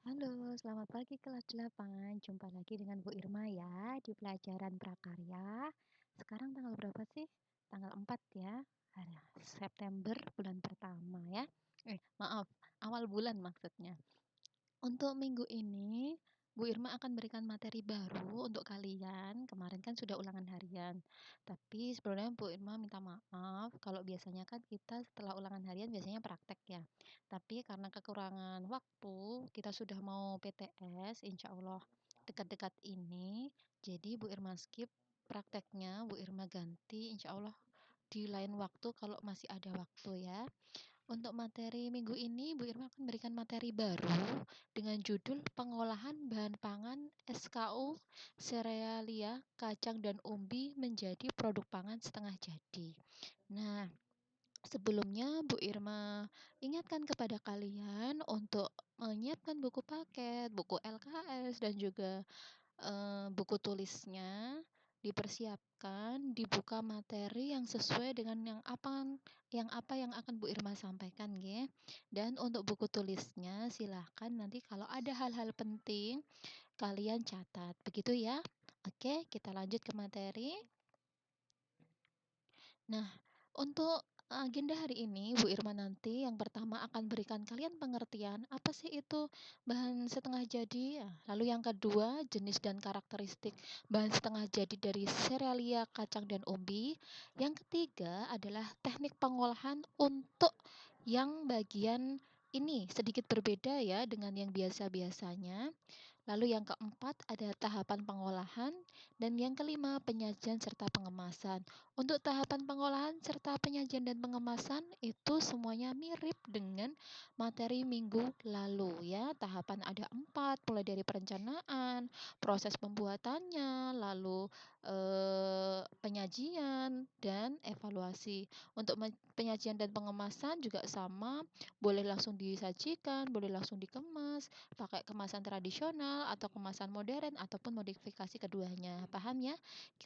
Halo, selamat pagi kelas 8. Jumpa lagi dengan Bu Irma ya di pelajaran prakarya. Sekarang tanggal berapa sih? Tanggal 4 ya. Hari September bulan pertama ya. Maaf, awal bulan maksudnya. Untuk minggu ini, Bu Irma akan berikan materi baru untuk kalian. Kemarin kan sudah ulangan harian. Tapi sebelumnya Bu Irma minta maaf kalau biasanya kan kita setelah ulangan harian biasanya praktek ya. Tapi karena kekurangan waktu, kita sudah mau PTS, insya Allah dekat-dekat ini. Jadi Bu Irma skip prakteknya, Bu Irma ganti insya Allah di lain waktu kalau masih ada waktu ya. Untuk materi minggu ini, Bu Irma akan memberikan materi baru dengan judul Pengolahan Bahan Pangan SKU Serealia Kacang dan Umbi menjadi produk pangan setengah jadi. Nah, sebelumnya Bu Irma ingatkan kepada kalian untuk menyiapkan buku paket, buku LKS dan juga buku tulisnya dipersiapkan, dibuka materi yang sesuai dengan yang akan Bu Irma sampaikan nggih. Dan untuk buku tulisnya silahkan nanti kalau ada hal-hal penting kalian catat. Begitu ya. Oke, kita lanjut ke materi. Nah, untuk agenda hari ini, Bu Irma nanti yang pertama akan berikan kalian pengertian apa sih itu bahan setengah jadi, ya. Lalu yang kedua, jenis dan karakteristik bahan setengah jadi dari serealia kacang dan umbi. Yang ketiga adalah teknik pengolahan untuk yang bagian ini sedikit berbeda ya dengan yang biasa-biasanya. Lalu yang keempat ada tahapan pengolahan dan yang kelima penyajian serta pengemasan. Untuk tahapan pengolahan serta penyajian dan pengemasan itu semuanya mirip dengan materi minggu lalu ya. Tahapan ada 4, mulai dari perencanaan, proses pembuatannya, lalu penyajian dan evaluasi. Untuk penyajian dan pengemasan juga sama, boleh langsung disajikan, boleh langsung dikemas, pakai kemasan tradisional atau kemasan modern ataupun modifikasi keduanya. Paham ya?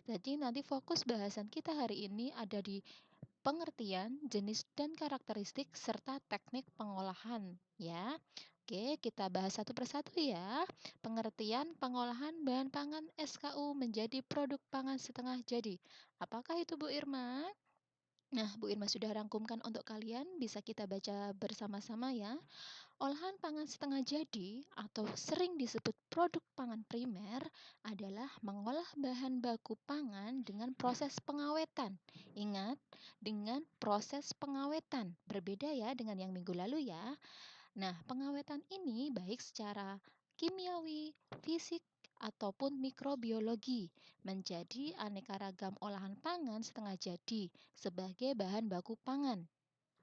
Jadi nanti fokus bahasan kita hari ini ada di pengertian, jenis dan karakteristik serta teknik pengolahan ya. Oke, kita bahas satu persatu ya. Pengertian pengolahan bahan pangan SKU menjadi produk pangan setengah jadi. Apakah itu Bu Irma? Nah, Bu Irma sudah rangkumkan untuk kalian, bisa kita baca bersama-sama ya. Olahan pangan setengah jadi atau sering disebut produk pangan primer adalah mengolah bahan baku pangan dengan proses pengawetan. Ingat, dengan proses pengawetan. Berbeda ya dengan yang minggu lalu ya. Nah, pengawetan ini baik secara kimiawi, fisik, ataupun mikrobiologi menjadi aneka ragam olahan pangan setengah jadi sebagai bahan baku pangan.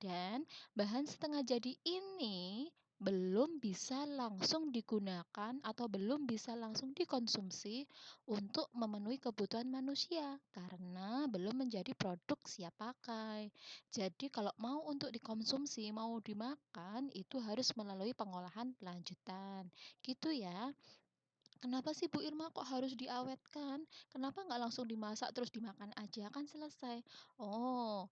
Dan bahan setengah jadi ini belum bisa langsung digunakan atau belum bisa langsung dikonsumsi untuk memenuhi kebutuhan manusia karena belum menjadi produk siap pakai. Jadi kalau mau untuk dikonsumsi, mau dimakan itu harus melalui pengolahan lanjutan. Gitu ya. Kenapa sih Bu Irma kok harus diawetkan? Kenapa nggak langsung dimasak terus dimakan aja kan selesai? Oh,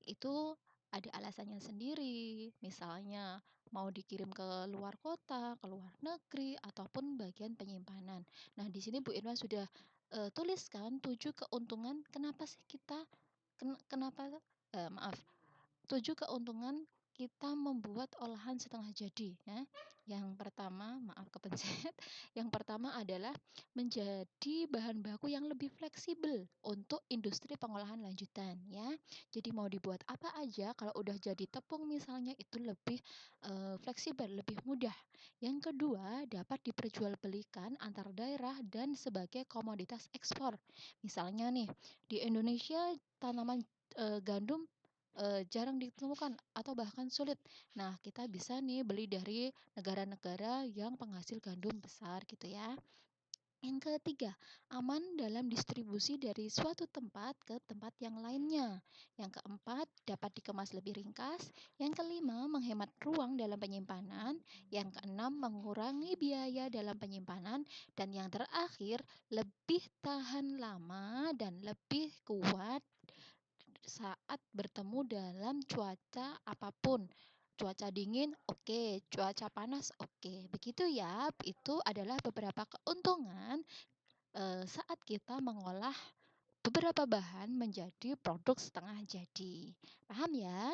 itu ada alasannya sendiri. Misalnya mau dikirim ke luar kota, ke luar negeri, ataupun bagian penyimpanan. Nah, di sini Bu Irma sudah tuliskan 7 keuntungan kenapa sih kita kenapa maaf 7 keuntungan kita membuat olahan setengah jadi ya. Yang pertama, maaf kepencet. Yang pertama adalah menjadi bahan baku yang lebih fleksibel untuk industri pengolahan lanjutan ya. Jadi mau dibuat apa aja kalau udah jadi tepung misalnya itu lebih fleksibel, lebih mudah. Yang kedua, dapat diperjualbelikan antar daerah dan sebagai komoditas ekspor. Misalnya nih, di Indonesia tanaman gandum jarang ditemukan atau bahkan sulit. Nah, kita bisa nih beli dari negara-negara yang penghasil gandum besar gitu ya. Yang ketiga, aman dalam distribusi dari suatu tempat ke tempat yang lainnya. Yang keempat, dapat dikemas lebih ringkas. Yang kelima, menghemat ruang dalam penyimpanan. Yang keenam, mengurangi biaya dalam penyimpanan. Dan yang terakhir, lebih tahan lama dan lebih kuat saat bertemu dalam cuaca apapun. Cuaca dingin, oke. Cuaca panas, oke. Begitu ya. Itu adalah beberapa keuntungan saat kita mengolah beberapa bahan menjadi produk setengah jadi. Paham ya?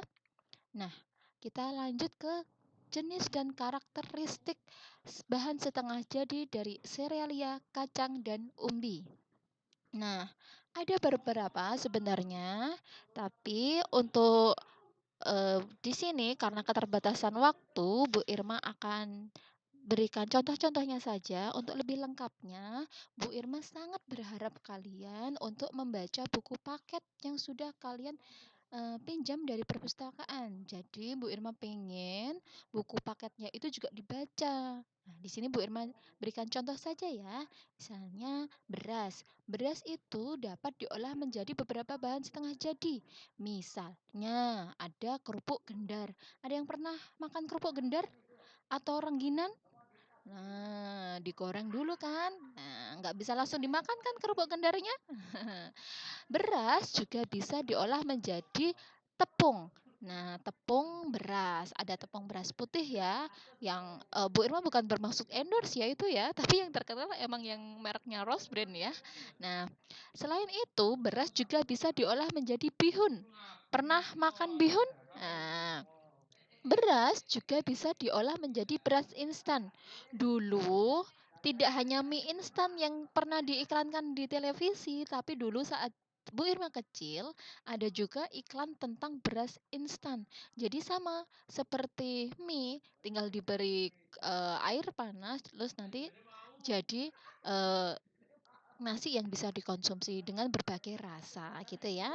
Nah, kita lanjut ke jenis dan karakteristik bahan setengah jadi dari serealia, kacang, dan umbi. Nah, ada beberapa sebenarnya, tapi untuk di sini karena keterbatasan waktu, Bu Irma akan berikan contoh-contohnya saja. Untuk lebih lengkapnya, Bu Irma sangat berharap kalian untuk membaca buku paket yang sudah kalian pinjam dari perpustakaan. Jadi Bu Irma pengen buku paketnya itu juga dibaca. Nah, di sini Bu Irma berikan contoh saja ya. Misalnya beras. Beras itu dapat diolah menjadi beberapa bahan setengah jadi. Misalnya ada kerupuk gendar. Ada yang pernah makan kerupuk gendar atau rengginan? Nah, digoreng dulu kan. Nah, nggak bisa langsung dimakan kan kerupuk gendarnya. Beras juga bisa diolah menjadi tepung. Nah, tepung beras, ada tepung beras putih ya, yang Bu Irma bukan bermaksud endorse ya itu ya, tapi yang terkenal emang yang mereknya Rose Brand ya. Nah, selain itu beras juga bisa diolah menjadi bihun. Pernah makan bihun? Nah, beras juga bisa diolah menjadi beras instan. Dulu tidak hanya mie instan yang pernah diiklankan di televisi, tapi dulu saat Bu Irma kecil ada juga iklan tentang beras instan. Jadi sama seperti mie, tinggal diberi air panas, terus nanti jadi eh, nasi yang bisa dikonsumsi dengan berbagai rasa, gitu ya.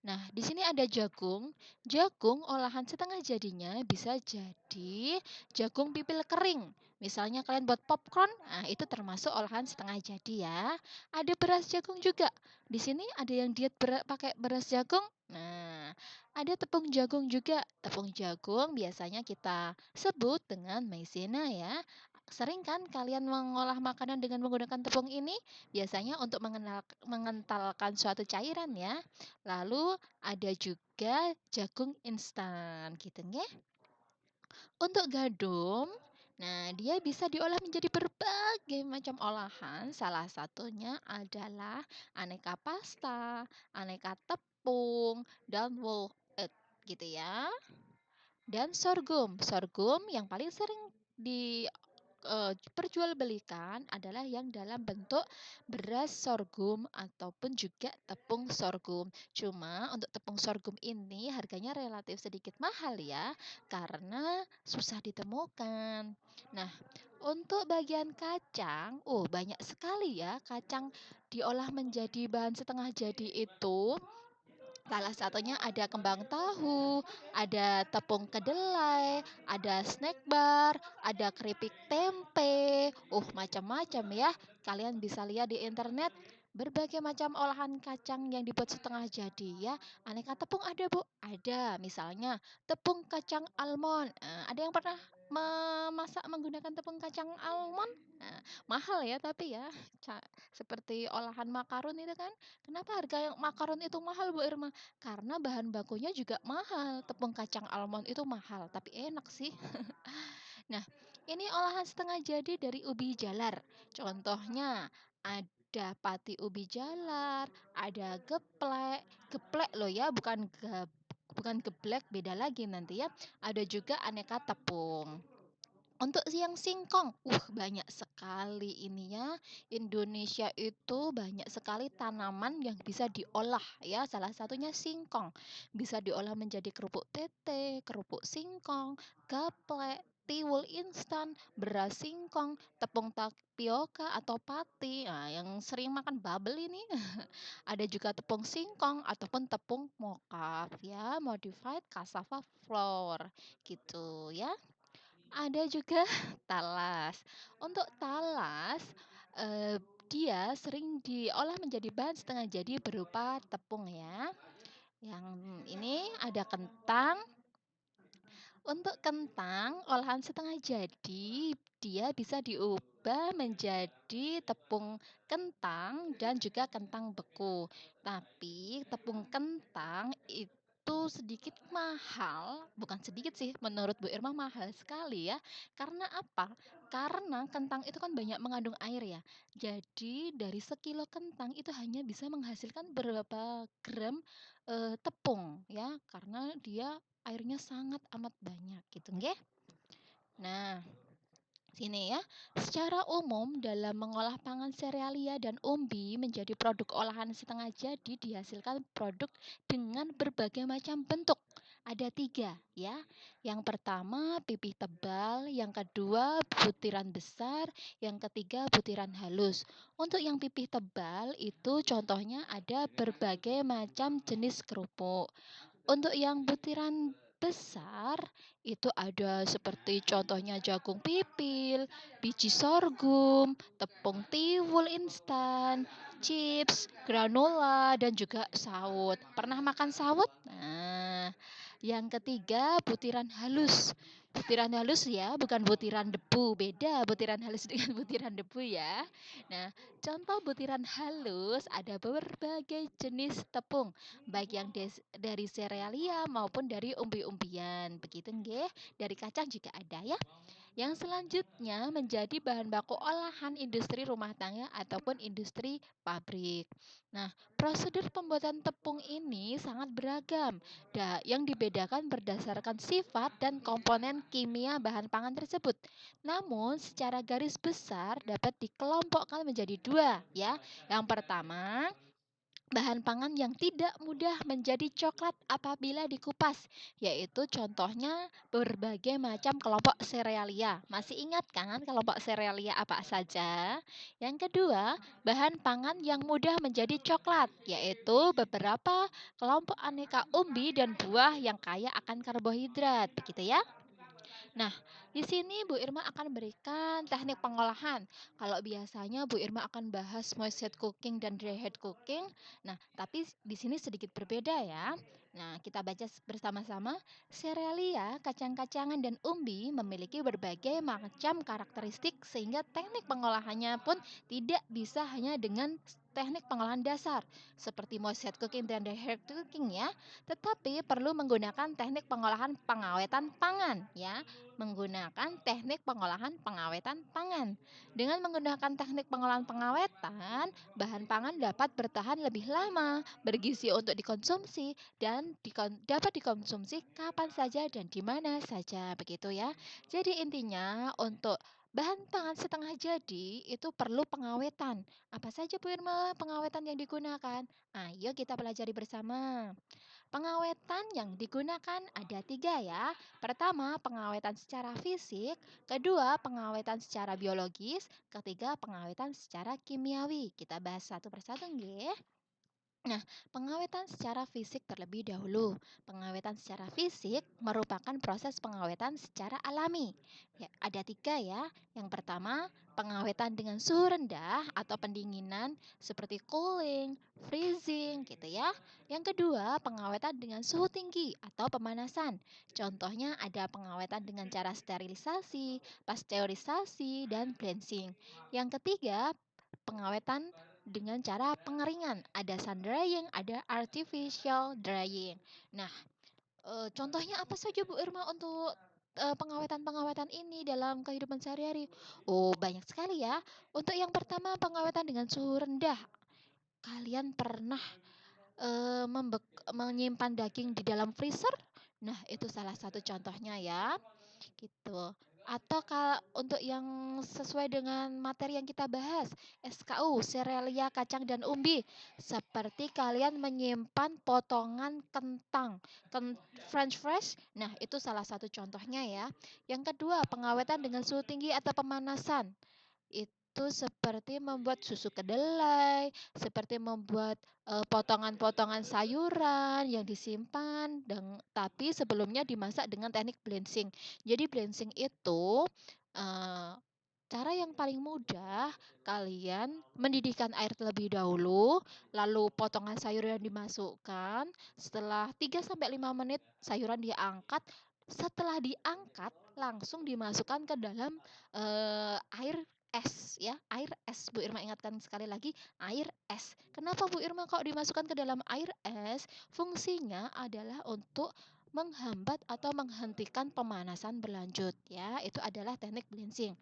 Nah, di sini ada jagung. Jagung olahan setengah jadinya bisa jadi jagung pipil kering. Misalnya kalian buat popcorn, nah itu termasuk olahan setengah jadi ya. Ada beras jagung juga. Di sini ada yang diet pakai beras jagung. Nah, ada tepung jagung juga. Tepung jagung biasanya kita sebut dengan maizena ya. Sering kan kalian mengolah makanan dengan menggunakan tepung ini? Biasanya untuk mengentalkan suatu cairan ya. Lalu ada juga jagung instan gitu nggih. Untuk gandum, nah dia bisa diolah menjadi berbagai macam olahan. Salah satunya adalah aneka pasta, aneka tepung, dan wool gitu ya. Dan sorghum. Sorghum yang paling sering diperjualbelikan adalah yang dalam bentuk beras sorghum ataupun juga tepung sorghum. Cuma untuk tepung sorghum ini harganya relatif sedikit mahal ya, karena susah ditemukan. Nah, untuk bagian kacang, oh banyak sekali ya kacang diolah menjadi bahan setengah jadi itu. Salah satunya ada kembang tahu, ada tepung kedelai, ada snack bar, ada keripik tempe, macam-macam ya. Kalian bisa lihat di internet berbagai macam olahan kacang yang dibuat setengah jadi ya. Aneka tepung ada Bu, ada. Misalnya tepung kacang almond. Ada yang pernah memasak menggunakan tepung kacang almond? Nah, mahal ya tapi ya, seperti olahan makaron itu kan. Kenapa harga yang makaron itu mahal Bu Irma? Karena bahan bakunya juga mahal, tepung kacang almond itu mahal, tapi enak sih. Nah, ini olahan setengah jadi dari ubi jalar. Contohnya ada pati ubi jalar, ada geplek, geplek loh ya, bukan geblek, beda lagi nanti ya. Ada juga aneka tepung. Untuk siang singkong, banyak sekali ini ya. Indonesia itu banyak sekali tanaman yang bisa diolah ya. Salah satunya singkong. Bisa diolah menjadi kerupuk tete, kerupuk singkong, gaplek, tiwul instan, beras singkong, tepung tapioka atau pati. Nah, yang sering makan bubble ini. Ada juga tepung singkong ataupun tepung mokaf ya, modified cassava flour gitu ya. Ada juga talas. Untuk talas, dia sering diolah menjadi bahan setengah jadi berupa tepung ya. Yang ini ada kentang. Untuk kentang, olahan setengah jadi, dia bisa diubah menjadi tepung kentang dan juga kentang beku. Tapi tepung kentang itu sedikit mahal, bukan sedikit sih, menurut Bu Irma mahal sekali ya. Karena apa? Karena kentang itu kan banyak mengandung air ya. Jadi dari sekilo kentang itu hanya bisa menghasilkan berapa gram, tepung ya, karena dia airnya sangat amat banyak gitu nggih. Nah, sini ya, secara umum dalam mengolah pangan serealia dan umbi menjadi produk olahan setengah jadi dihasilkan produk dengan berbagai macam bentuk. Ada tiga ya. Yang pertama pipih tebal, yang kedua butiran besar, yang ketiga butiran halus. Untuk yang pipih tebal itu contohnya ada berbagai macam jenis kerupuk. Untuk yang butiran besar itu ada seperti contohnya jagung pipil, biji sorghum, tepung tiwul instan, chips, granola, dan juga sawut. Pernah makan sawut? Nah, yang ketiga butiran halus. Butiran halus ya, bukan butiran debu. Beda butiran halus dengan butiran debu ya. Nah, contoh butiran halus ada berbagai jenis tepung baik yang dari serealia maupun dari umbi-umbian. Begitu nggih. Dari kacang juga ada ya. Yang selanjutnya menjadi bahan baku olahan industri rumah tangga ataupun industri pabrik. Nah, prosedur pembuatan tepung ini sangat beragam. Yang dibedakan berdasarkan sifat dan komponen kimia bahan pangan tersebut. Namun, secara garis besar dapat dikelompokkan menjadi dua, ya. Yang pertama, bahan pangan yang tidak mudah menjadi coklat apabila dikupas, yaitu contohnya berbagai macam kelompok serealia. Masih ingat kan kelompok serealia apa saja? Yang kedua, bahan pangan yang mudah menjadi coklat, yaitu beberapa kelompok aneka umbi dan buah yang kaya akan karbohidrat, begitu ya. Nah, di sini Bu Irma akan berikan teknik pengolahan. Kalau biasanya Bu Irma akan bahas moist head cooking dan dry head cooking. Nah, tapi di sini sedikit berbeda ya. Nah, kita baca bersama-sama. Serealia, kacang-kacangan dan umbi memiliki berbagai macam karakteristik sehingga teknik pengolahannya pun tidak bisa hanya dengan teknik pengolahan dasar seperti moist head cooking dan dry head cooking ya, tetapi perlu menggunakan teknik pengolahan pengawetan pangan ya, menggunakan teknik pengolahan pengawetan pangan. Dengan menggunakan teknik pengolahan pengawetan, bahan pangan dapat bertahan lebih lama, bergizi untuk dikonsumsi, dan dapat dikonsumsi kapan saja dan di mana saja, begitu ya. Jadi intinya untuk bahan pangan setengah jadi itu perlu pengawetan. Apa saja Bu Irma pengawetan yang digunakan? Ayo kita pelajari bersama. Pengawetan yang digunakan ada tiga ya. Pertama, pengawetan secara fisik. Kedua, pengawetan secara biologis. Ketiga, pengawetan secara kimiawi. Kita bahas satu persatu nggih. Nah, pengawetan secara fisik terlebih dahulu. Pengawetan secara fisik merupakan proses pengawetan secara alami. Ya, ada tiga ya. Yang pertama, pengawetan dengan suhu rendah atau pendinginan seperti cooling, freezing gitu ya. Yang kedua, pengawetan dengan suhu tinggi atau pemanasan. Contohnya ada pengawetan dengan cara sterilisasi, pasteurisasi, dan cleansing. Yang ketiga, pengawetan dengan cara pengeringan. Ada sun drying, ada artificial drying. Nah, contohnya apa saja Bu Irma untuk pengawetan-pengawetan ini dalam kehidupan sehari-hari? Oh, banyak sekali ya. Untuk yang pertama, pengawetan dengan suhu rendah. Kalian pernah menyimpan daging di dalam freezer? Nah, itu salah satu contohnya ya. Gitu. Atau kalau untuk yang sesuai dengan materi yang kita bahas, SKU, serealia, kacang dan umbi. Seperti kalian menyimpan potongan kentang, French fries. Nah, itu salah satu contohnya ya. Yang kedua, pengawetan dengan suhu tinggi atau pemanasan. Itu seperti membuat susu kedelai, seperti membuat potongan-potongan sayuran yang disimpan dan tapi sebelumnya dimasak dengan teknik blanching. Jadi blanching itu eh, cara yang paling mudah, kalian mendidihkan air terlebih dahulu, lalu potongan sayuran dimasukkan, setelah 3 sampai 5 menit sayuran diangkat, setelah diangkat langsung dimasukkan ke dalam air es ya, air es. Bu Irma ingatkan sekali lagi, air es. Kenapa Bu Irma kok dimasukkan ke dalam air es? Fungsinya adalah untuk menghambat atau menghentikan pemanasan berlanjut ya. Itu adalah teknik blanching.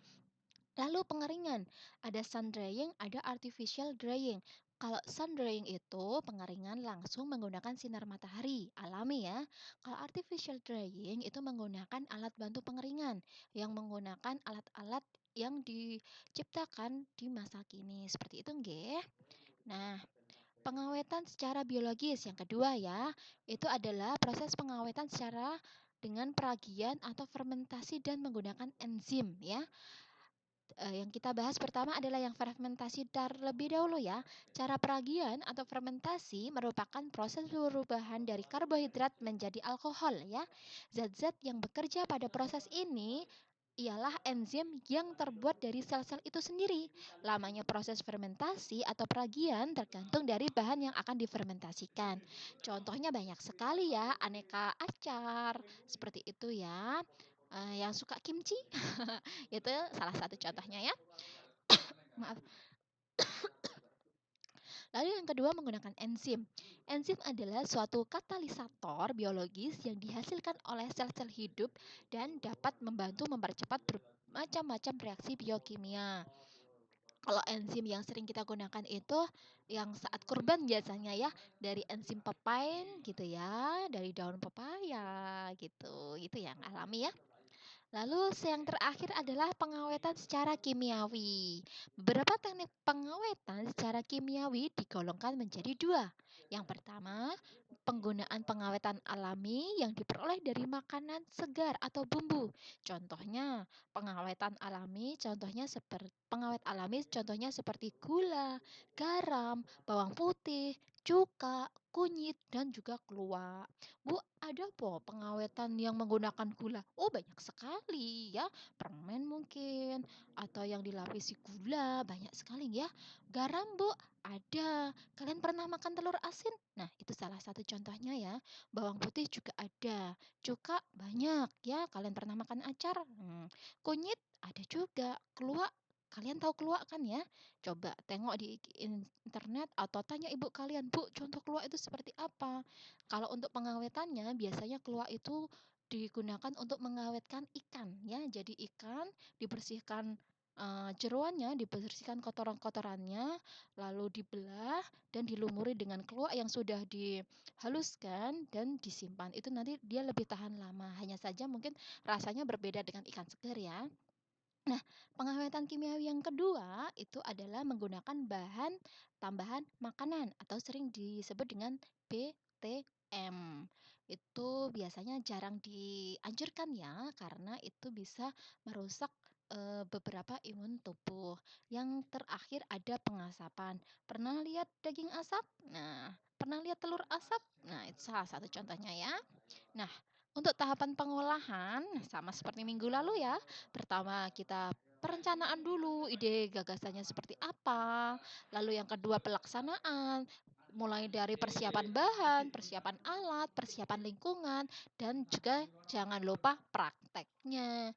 Lalu pengeringan, ada sun drying, ada artificial drying. Kalau sun drying itu pengeringan langsung menggunakan sinar matahari, alami ya. Kalau artificial drying itu menggunakan alat bantu pengeringan yang menggunakan alat-alat yang diciptakan di masa kini. Seperti itu nggih. Nah, pengawetan secara biologis yang kedua ya, itu adalah proses pengawetan secara dengan peragian atau fermentasi dan menggunakan enzim ya. Yang kita bahas pertama adalah yang fermentasi terlebih dahulu ya. Cara peragian atau fermentasi merupakan proses perubahan dari karbohidrat menjadi alkohol ya. Zat-zat yang bekerja pada proses ini ialah enzim yang terbuat dari sel-sel itu sendiri. Lamanya proses fermentasi atau peragian tergantung dari bahan yang akan difermentasikan. Contohnya banyak sekali ya, aneka acar, seperti itu ya. Yang suka kimchi itu salah satu contohnya ya. Maaf. Lalu yang kedua menggunakan enzim. Enzim adalah suatu katalisator biologis yang dihasilkan oleh sel-sel hidup dan dapat membantu mempercepat bermacam-macam reaksi biokimia. Kalau enzim yang sering kita gunakan itu yang saat kurban biasanya ya, dari enzim papain gitu ya, dari daun pepaya gitu. Itu yang alami ya. Lalu yang terakhir adalah pengawetan secara kimiawi. Beberapa teknik pengawetan secara kimiawi digolongkan menjadi dua. Yang pertama, penggunaan pengawetan alami yang diperoleh dari makanan segar atau bumbu. Contohnya, pengawet alami contohnya seperti gula, garam, bawang putih, cuka, kunyit dan juga keluak. Bu, ada po pengawetan yang menggunakan gula? Oh, banyak sekali ya. Permen mungkin atau yang dilapisi gula, banyak sekali ya. Garam, Bu, ada. Kalian pernah makan telur asin? Nah, itu salah satu contohnya ya. Bawang putih juga ada. Cuka banyak ya. Kalian pernah makan acar? Kunyit ada juga. Keluak, kalian tahu keluak kan ya? Coba tengok di internet atau tanya ibu kalian, Bu, contoh keluak itu seperti apa? Kalau untuk pengawetannya biasanya keluak itu digunakan untuk mengawetkan ikan ya. Jadi ikan dibersihkan jeroannya, dibersihkan kotoran-kotorannya, lalu dibelah dan dilumuri dengan keluak yang sudah dihaluskan dan disimpan. Itu nanti dia lebih tahan lama. Hanya saja mungkin rasanya berbeda dengan ikan segar ya. Nah, pengawetan kimiawi yang kedua itu adalah menggunakan bahan tambahan makanan atau sering disebut dengan BTM. Itu biasanya jarang dianjurkan ya karena itu bisa merusak beberapa imun tubuh. Yang terakhir ada pengasapan. Pernah lihat daging asap? Nah, pernah lihat telur asap? Nah, itu salah satu contohnya ya. Nah, untuk tahapan pengolahan sama seperti minggu lalu ya. Pertama kita perencanaan dulu, ide gagasannya seperti apa. Lalu yang kedua pelaksanaan, mulai dari persiapan bahan, persiapan alat, persiapan lingkungan, dan juga jangan lupa prakteknya.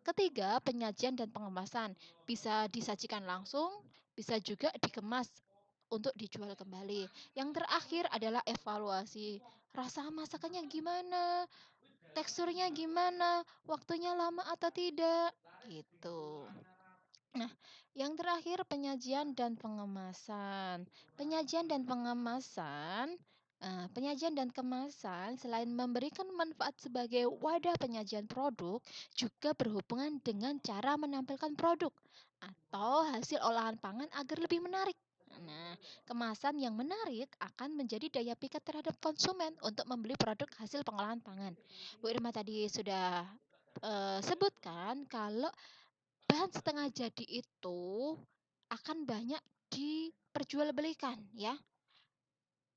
Ketiga, penyajian dan pengemasan. Bisa disajikan langsung, bisa juga dikemas untuk dijual kembali. Yang terakhir adalah evaluasi. Rasa masakannya gimana? Teksturnya gimana? Waktunya lama atau tidak? Gitu. Nah, yang terakhir penyajian dan pengemasan. Penyajian dan pengemasan, penyajian dan kemasan selain memberikan manfaat sebagai wadah penyajian produk, juga berhubungan dengan cara menampilkan produk atau hasil olahan pangan agar lebih menarik. Nah, kemasan yang menarik akan menjadi daya pikat terhadap konsumen untuk membeli produk hasil pengolahan pangan. Bu Irma tadi sudah sebutkan kalau bahan setengah jadi itu akan banyak diperjualbelikan ya.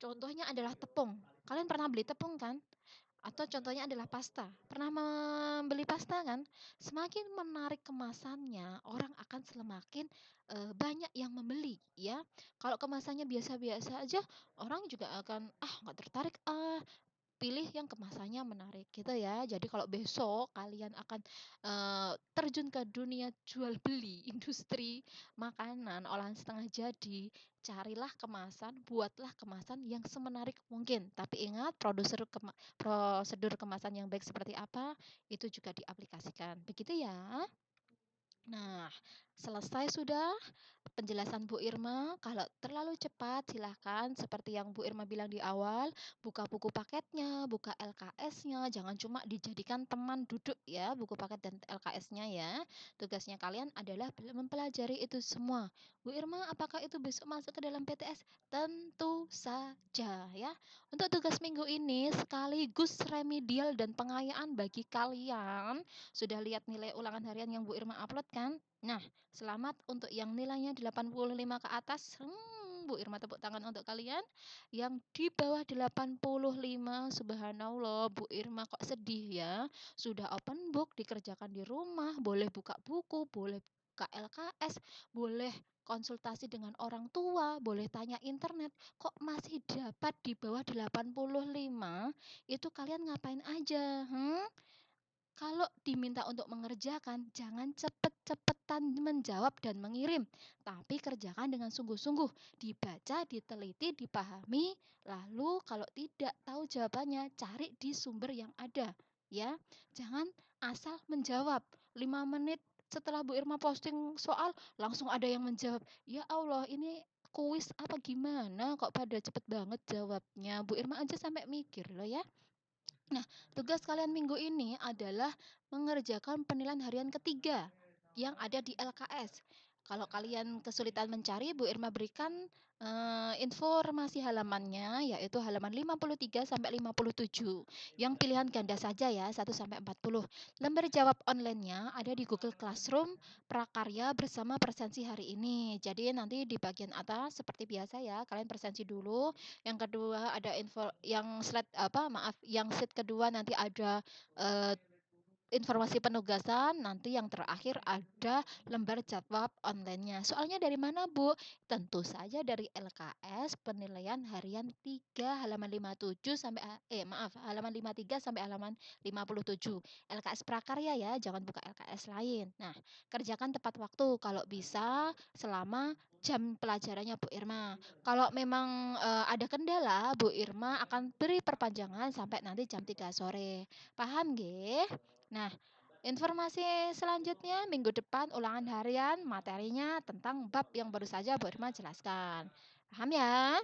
Contohnya adalah tepung. Kalian pernah beli tepung kan? Atau contohnya adalah pasta. Pernah membeli pasta kan? Semakin menarik kemasannya, orang akan semakin banyak yang membeli ya. Kalau kemasannya biasa-biasa aja, orang juga akan nggak tertarik pilih yang kemasannya menarik gitu ya. Jadi kalau besok kalian akan, terjun ke dunia jual beli industri makanan olahan setengah jadi, carilah kemasan, buatlah kemasan yang semenarik mungkin. Tapi ingat prosedur kemasan yang baik seperti apa, itu juga diaplikasikan. Begitu ya. Nah, selesai sudah penjelasan Bu Irma. Kalau terlalu cepat silahkan seperti yang Bu Irma bilang di awal, buka buku paketnya, buka LKS-nya, jangan cuma dijadikan teman duduk ya, buku paket dan LKS-nya ya. Tugasnya kalian adalah mempelajari itu semua. Bu Irma, apakah itu besok masuk ke dalam PTS? Tentu saja ya. Untuk tugas minggu ini sekaligus remedial dan pengayaan bagi kalian. Sudah lihat nilai ulangan harian yang Bu Irma upload kan? Nah, selamat untuk yang nilainya 85 ke atas. Bu Irma tepuk tangan untuk kalian. Yang di bawah 85, subhanallah, Bu Irma kok sedih ya. Sudah open book, dikerjakan di rumah, boleh buka buku, boleh buka LKS, boleh konsultasi dengan orang tua, boleh tanya internet, kok masih dapat di bawah 85? Itu kalian ngapain aja? Kalau diminta untuk mengerjakan, jangan cepet-cepetan menjawab dan mengirim, tapi kerjakan dengan sungguh-sungguh, dibaca, diteliti, dipahami, lalu kalau tidak tahu jawabannya, cari di sumber yang ada, ya. Jangan asal menjawab. 5 menit setelah Bu Irma posting soal, langsung ada yang menjawab. Ya Allah, ini kuis apa gimana kok pada cepet banget jawabnya. Bu Irma aja sampai mikir loh ya. Nah, tugas kalian minggu ini adalah mengerjakan penilaian harian ketiga yang ada di LKS. Kalau kalian kesulitan mencari, Bu Irma berikan informasi halamannya, yaitu halaman 53 sampai 57. Yang pilihan ganda saja ya, 1 sampai 40. Lembar jawab online-nya ada di Google Classroom prakarya bersama presensi hari ini. Jadi nanti di bagian atas seperti biasa ya, kalian presensi dulu. Yang kedua ada info yang slide apa, maaf, yang sheet kedua nanti ada, eee, informasi penugasan, nanti yang terakhir ada lembar jadwal online-nya. Soalnya dari mana, Bu? Tentu saja dari LKS penilaian harian 3 halaman 57 sampai maaf, halaman 53 sampai halaman 57. LKS prakarya ya, jangan buka LKS lain. Nah, kerjakan tepat waktu kalau bisa selama jam pelajarannya Bu Irma. Kalau memang, ada kendala, Bu Irma akan beri perpanjangan sampai nanti jam 3 sore. Paham nggih? Nah, informasi selanjutnya minggu depan ulangan harian materinya tentang bab yang baru saja Bu Irma jelaskan. Paham ya?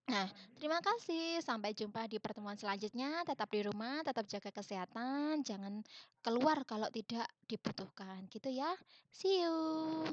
Nah, terima kasih. Sampai jumpa di pertemuan selanjutnya. Tetap di rumah, tetap jaga kesehatan, jangan keluar kalau tidak dibutuhkan, gitu ya. See you.